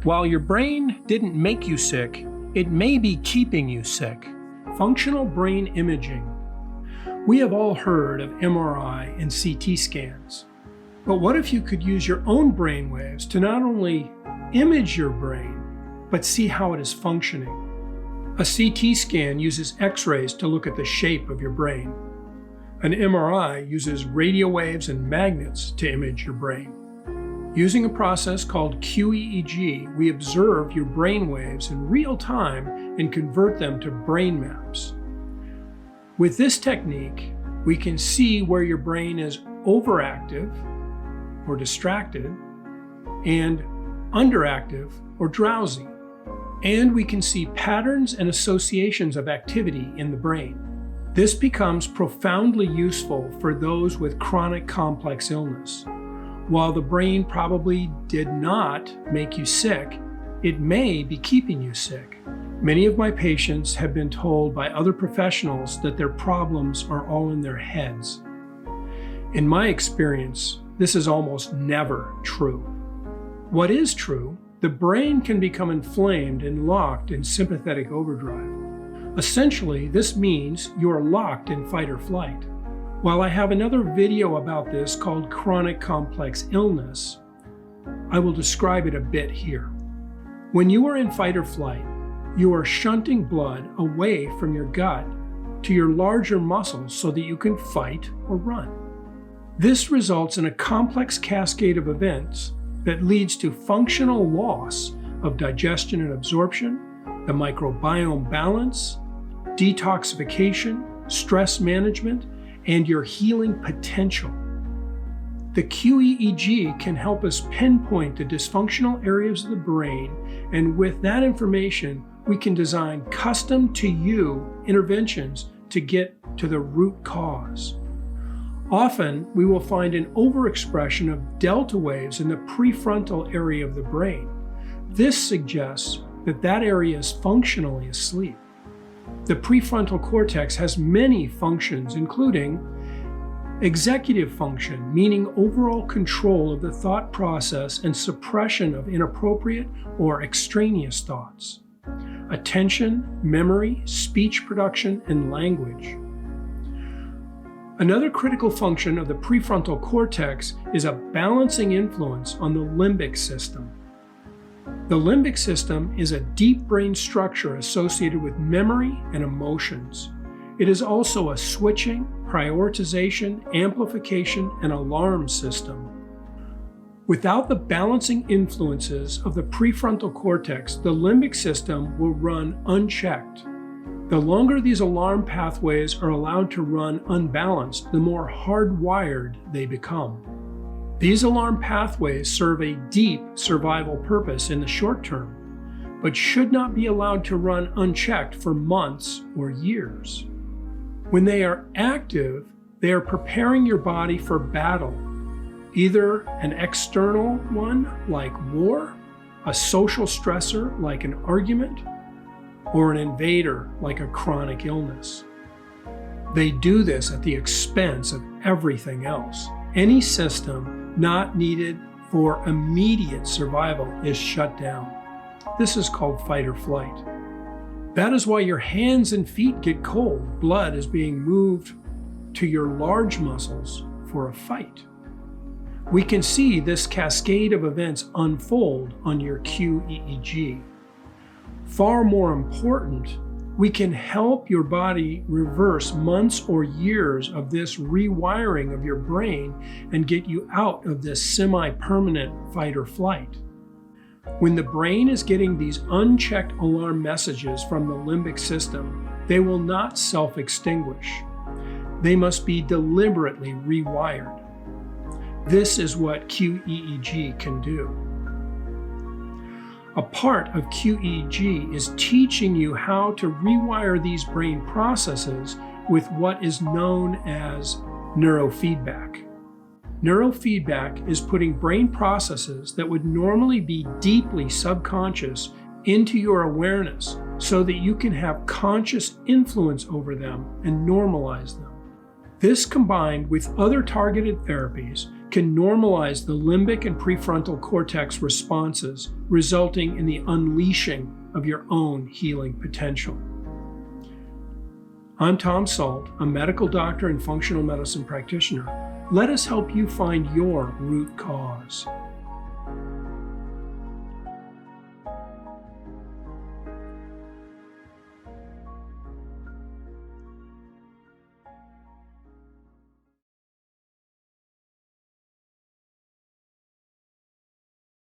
While your brain didn't make you sick, it may be keeping you sick. Functional brain imaging. We have all heard of MRI and CT scans. But what if you could use your own brain waves to not only image your brain, but see how it is functioning? A CT scan uses X-rays to look at the shape of your brain. An MRI uses radio waves and magnets to image your brain. Using a process called qEEG, we observe your brain waves in real time and convert them to brain maps. With this technique, we can see where your brain is overactive or distracted and underactive or drowsy. And we can see patterns and associations of activity in the brain. This becomes profoundly useful for those with chronic complex illness. While the brain probably did not make you sick, it may be keeping you sick. Many of my patients have been told by other professionals that their problems are all in their heads. In my experience, this is almost never true. What is true, the brain can become inflamed and locked in sympathetic overdrive. Essentially, this means you are locked in fight or flight. While I have another video about this called chronic complex illness, I will describe it a bit here. When you are in fight or flight, you are shunting blood away from your gut to your larger muscles so that you can fight or run. This results in a complex cascade of events that leads to functional loss of digestion and absorption, the microbiome balance, detoxification, stress management, and your healing potential. The qEEG can help us pinpoint the dysfunctional areas of the brain, and with that information, we can design custom-to-you interventions to get to the root cause. Often, we will find an overexpression of delta waves in the prefrontal area of the brain. This suggests that that area is functionally asleep. The prefrontal cortex has many functions, including executive function, meaning overall control of the thought process and suppression of inappropriate or extraneous thoughts. Attention, memory, speech production, and language. Another critical function of the prefrontal cortex is a balancing influence on the limbic system. The limbic system is a deep brain structure associated with memory and emotions. It is also a switching, prioritization, amplification, and alarm system. Without the balancing influences of the prefrontal cortex, the limbic system will run unchecked. The longer these alarm pathways are allowed to run unbalanced, the more hardwired they become. These alarm pathways serve a deep survival purpose in the short term, but should not be allowed to run unchecked for months or years. When they are active, they are preparing your body for battle, either an external one like war, a social stressor like an argument, or an invader like a chronic illness. They do this at the expense of everything else. Any system not needed for immediate survival is shut down. This is called fight or flight. That is why your hands and feet get cold. Blood is being moved to your large muscles for a fight. We can see this cascade of events unfold on your qEEG. Far more important, we can help your body reverse months or years of this rewiring of your brain and get you out of this semi-permanent fight or flight. When the brain is getting these unchecked alarm messages from the limbic system, they will not self-extinguish. They must be deliberately rewired. This is what qEEG can do. A part of qEEG is teaching you how to rewire these brain processes with what is known as neurofeedback. Neurofeedback is putting brain processes that would normally be deeply subconscious into your awareness so that you can have conscious influence over them and normalize them. This, combined with other targeted therapies, can normalize the limbic and prefrontal cortex responses, resulting in the unleashing of your own healing potential. I'm Tom Sult, a medical doctor and functional medicine practitioner. Let us help you find your root cause.